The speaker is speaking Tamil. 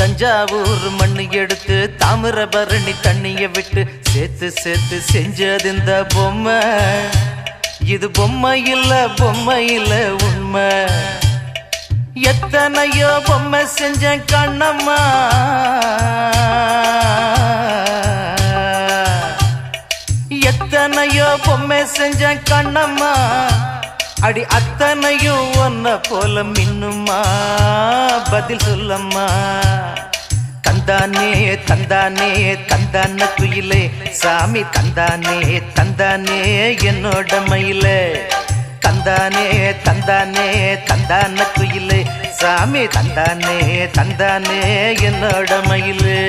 தஞ்சாவூர் மண்ணு எடுத்து தாமிரபரணி தண்ணிய விட்டு சேர்த்து சேர்த்து செஞ்சது இந்த பொம்மை. இது பொம்மை இல்ல உண்மை. எத்தனையோ பொம்மை செஞ்ச கண்ணம்மா, எத்தனையோ பொம்மை செஞ்ச கண்ணம்மா. அடி அத்தனையும் ஒன்ன போல மின்னுமா, பதில் சொல்லம்மா. தந்தானே தந்தானே தந்தான குயிலே சாமி, தந்தானே தந்தானே என்னோட மயிலே. தந்தானே தந்தானே தந்தான குயிலே சாமி, தந்தானே தந்தானே என்னோட மயிலே.